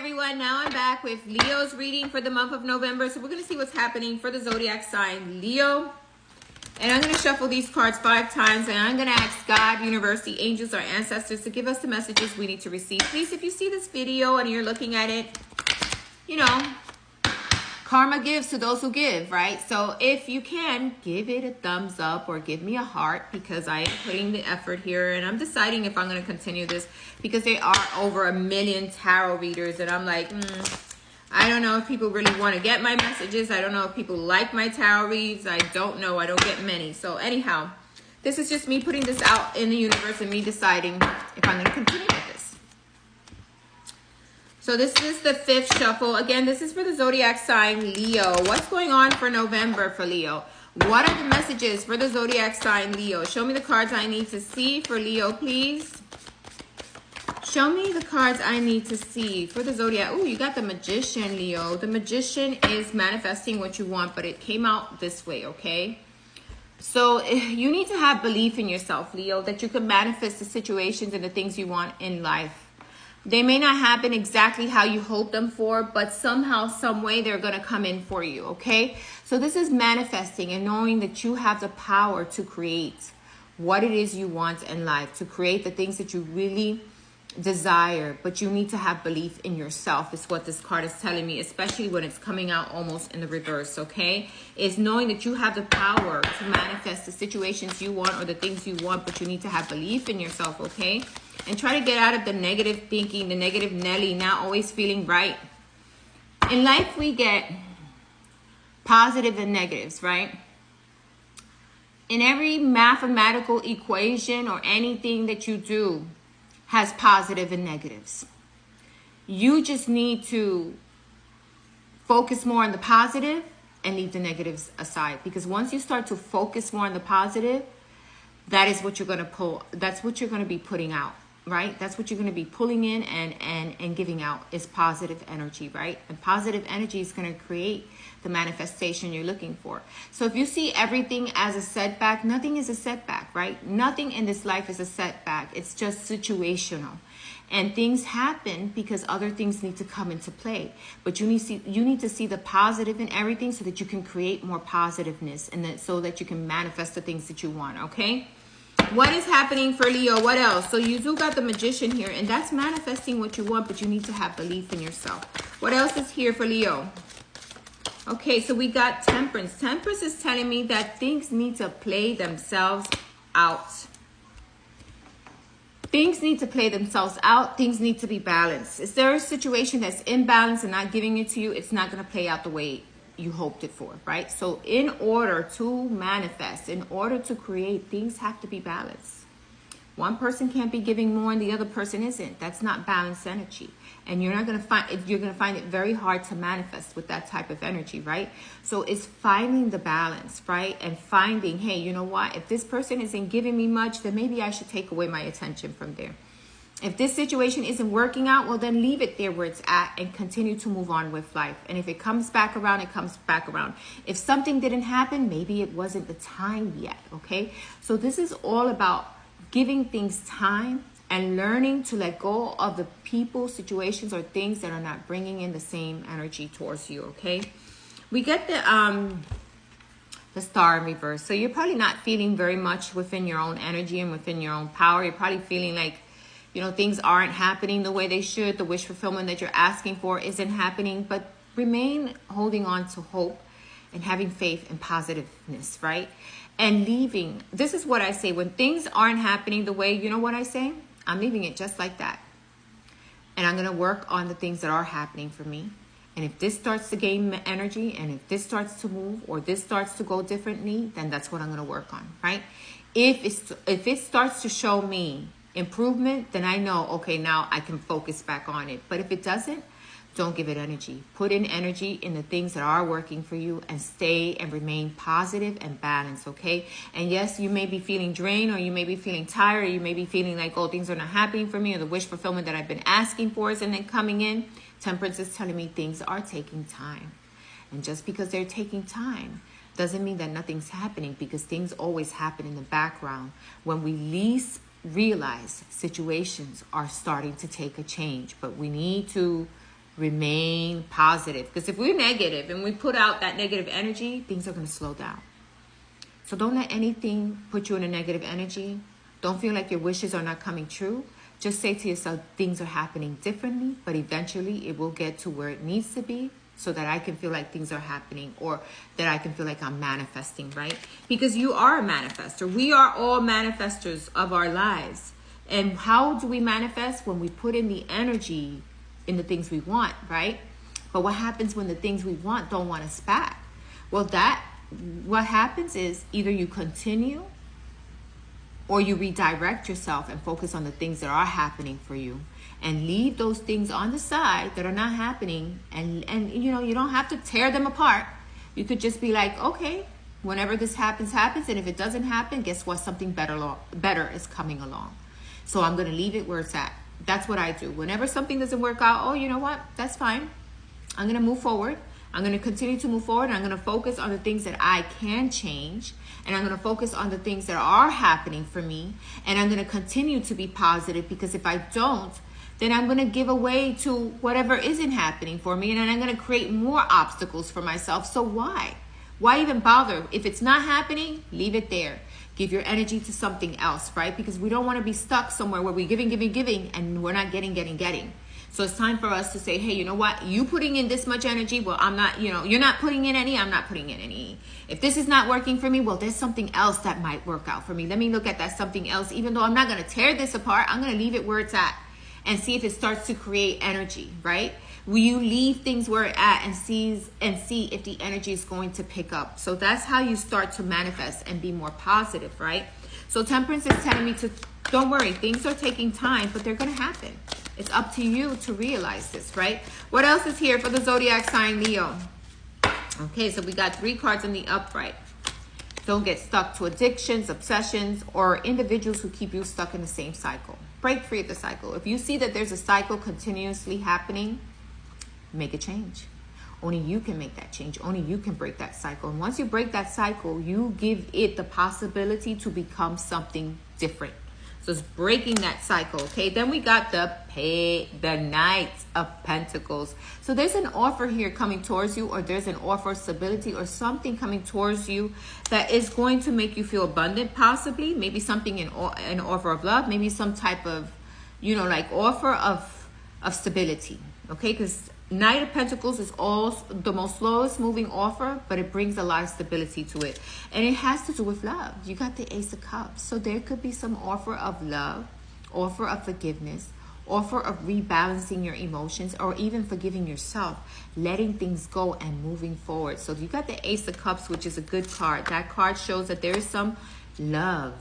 everyone. Now I'm back with Leo's reading for the month of November. So we're going to see what's happening for the zodiac sign Leo. And I'm going to shuffle these cards 5 times. And I'm going to ask God, universe, the angels, our ancestors to give us the messages we need to receive. Please, if you see this video and you're looking at it, you know, karma gives to those who give, right? So if you can, give it a thumbs up or give me a heart, because I am putting the effort here and I'm deciding if I'm going to continue this, because there are over 1 million tarot readers and I'm like, I don't know if people really want to get my messages. I don't know if people like my tarot reads. I don't know. I don't get many. So anyhow, this is just me putting this out in the universe and me deciding if I'm going to continue with this. So this is the 5th shuffle. Again, this is for the zodiac sign Leo. What's going on for November for Leo? What are the messages for the zodiac sign Leo? Show me the cards I need to see for Leo, please. Show me the cards I need to see for the zodiac. Oh, you got the Magician, Leo. The Magician is manifesting what you want, but it came out this way, okay? So you need to have belief in yourself, Leo, that you can manifest the situations and the things you want in life. They may not happen exactly how you hope them for, but somehow, some way, they're going to come in for you, okay? So this is manifesting and knowing that you have the power to create what it is you want in life, to create the things that you really desire, but you need to have belief in yourself is what this card is telling me, especially when it's coming out almost in the reverse, okay? Is knowing that you have the power to manifest the situations you want or the things you want, but you need to have belief in yourself, okay? And try to get out of the negative thinking, the negative Nelly, not always feeling right. In life, we get positive and negatives, right? In every mathematical equation or anything that you do has positive and negatives. You just need to focus more on the positive and leave the negatives aside. Because once you start to focus more on the positive, that is what you're going to pull. That's what you're going to be putting out. Right? That's what you're going to be pulling in and giving out is positive energy, right? And positive energy is going to create the manifestation you're looking for. So if you see everything as a setback, nothing is a setback, right? Nothing in this life is a setback. It's just situational. And things happen because other things need to come into play. But you need to see the positive in everything so that you can create more positiveness and so that you can manifest the things that you want, okay? What is happening for Leo? What else? So you do got the Magician here, and that's manifesting what you want, but you need to have belief in yourself. What else is here for Leo? Okay, so we got Temperance. Temperance is telling me that things need to play themselves out. Things need to play themselves out. Things need to be balanced. Is there a situation that's imbalanced and not giving it to you? It's not going to play out the way you hoped it for, right? So in order to manifest, in order to create, things have to be balanced. One person can't be giving more and the other person isn't. That's not balanced energy. And you're going to find it very hard to manifest with that type of energy, right? So it's finding the balance, right? And finding, hey, you know what? If this person isn't giving me much, then maybe I should take away my attention from there. If this situation isn't working out, well, then leave it there where it's at and continue to move on with life. And if it comes back around, it comes back around. If something didn't happen, maybe it wasn't the time yet, okay? So this is all about giving things time and learning to let go of the people, situations, or things that are not bringing in the same energy towards you, okay? We get the Star in reverse. So you're probably not feeling very much within your own energy and within your own power. You're probably feeling like, you know, things aren't happening the way they should. The wish fulfillment that you're asking for isn't happening. But remain holding on to hope and having faith and positiveness, right? And leaving. This is what I say. When things aren't happening the way, you know what I say? I'm leaving it just like that. And I'm going to work on the things that are happening for me. And if this starts to gain energy and if this starts to move or this starts to go differently, then that's what I'm going to work on, right? If it starts to show me improvement, then I know, okay, now I can focus back on it. But if it doesn't, don't give it energy. Put in energy in the things that are working for you and stay and remain positive and balanced, okay? And yes, you may be feeling drained or you may be feeling tired or you may be feeling like, oh, things are not happening for me or the wish fulfillment that I've been asking for isn't coming in. Temperance is telling me things are taking time. And just because they're taking time doesn't mean that nothing's happening, because things always happen in the background. When we least realize, situations are starting to take a change, but we need to Remain positive. Because if we're negative and we put out that negative energy, things are going to slow down. So don't let anything put you in a negative energy. Don't feel like your wishes are not coming true. Just say to yourself, things are happening differently, but eventually it will get to where it needs to be so that I can feel like things are happening, or that I can feel like I'm manifesting, right? Because you are a manifester. We are all manifestors of our lives. And how do we manifest? When we put in the energy in the things we want, right? But what happens when the things we want don't want us back? Well, what happens is either you continue or you redirect yourself and focus on the things that are happening for you, and leave those things on the side that are not happening. And you know, you don't have to tear them apart. You could just be like, okay, whenever this happens. And if it doesn't happen, guess what? Something better is coming along. So I'm going to leave it where it's at. That's what I do. Whenever something doesn't work out, oh, you know what? That's fine. I'm going to move forward. I'm going to continue to move forward. And I'm going to focus on the things that I can change. And I'm going to focus on the things that are happening for me. And I'm going to continue to be positive, because if I don't, then I'm going to give away to whatever isn't happening for me. And then I'm going to create more obstacles for myself. So why? Why even bother? If it's not happening, leave it there. Give your energy to something else, right? Because we don't want to be stuck somewhere where we're giving, and we're not getting. So it's time for us to say, hey, you know what? You putting in this much energy. Well, I'm not, you're not putting in any. I'm not putting in any. If this is not working for me, well, there's something else that might work out for me. Let me look at that something else. Even though I'm not going to tear this apart, I'm going to leave it where it's at and see if it starts to create energy, right? Will you leave things where it's at and see if the energy is going to pick up? So that's how you start to manifest and be more positive, right? So Temperance is telling me to, don't worry, things are taking time, but they're going to happen. It's up to you to realize this, right? What else is here for the zodiac sign Leo? Okay, so we got 3 cards in the upright. Don't get stuck to addictions, obsessions, or individuals who keep you stuck in the same cycle. Break free of the cycle. If you see that there's a cycle continuously happening, make a change. Only you can make that change. Only you can break that cycle. And once you break that cycle, you give it the possibility to become something different. So it's breaking that cycle, okay? Then we got the Knight of Pentacles. So there's an offer here coming towards you, or there's an offer of stability or something coming towards you that is going to make you feel abundant, possibly. Maybe something an offer of love, maybe some type of, like offer of stability, okay? Because Knight of Pentacles is the most slowest moving offer, but it brings a lot of stability to it. And it has to do with love. You got the Ace of Cups. So there could be some offer of love, offer of forgiveness, offer of rebalancing your emotions, or even forgiving yourself, letting things go and moving forward. So you got the Ace of Cups, which is a good card. That card shows that there is some love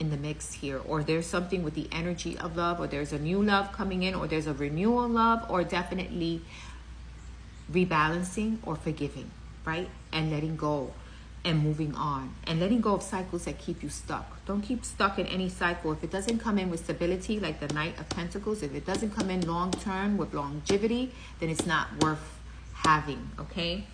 in the mix here, or there's something with the energy of love, or there's a new love coming in, or there's a renewal love, or definitely rebalancing or forgiving, right? And letting go and moving on, and letting go of cycles that keep you stuck. Don't keep stuck in any cycle. If it doesn't come in with stability, like the Knight of Pentacles, if it doesn't come in long term with longevity, then it's not worth having, okay?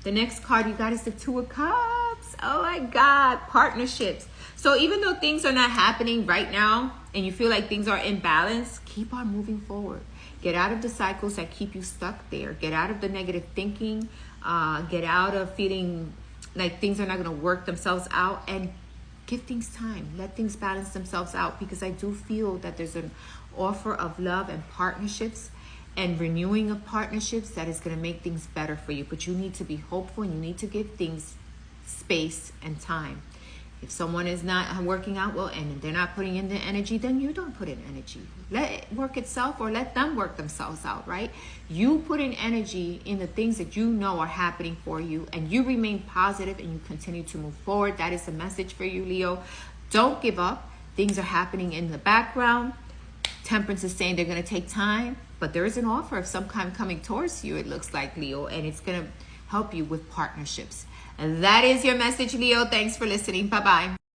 The next card you got is the Two of Cups. Oh my God, partnerships. So even though things are not happening right now and you feel like things are in balance, keep on moving forward. Get out of the cycles that keep you stuck there. Get out of the negative thinking. Get out of feeling like things are not going to work themselves out, and give things time. Let things balance themselves out, because I do feel that there's an offer of love and partnerships and renewing of partnerships that is going to make things better for you. But you need to be hopeful, and you need to give things space and time. If someone is not working out well and they're not putting in the energy, then you don't put in energy. Let it work itself, or let them work themselves out, right? You put in energy in the things that you know are happening for you, and you remain positive and you continue to move forward. That is the message for you, Leo. Don't give up. Things are happening in the background. Temperance is saying they're going to take time, but there is an offer of some kind coming towards you, it looks like, Leo, and it's going to help you with partnerships. And that is your message, Leo. Thanks for listening. Bye-bye.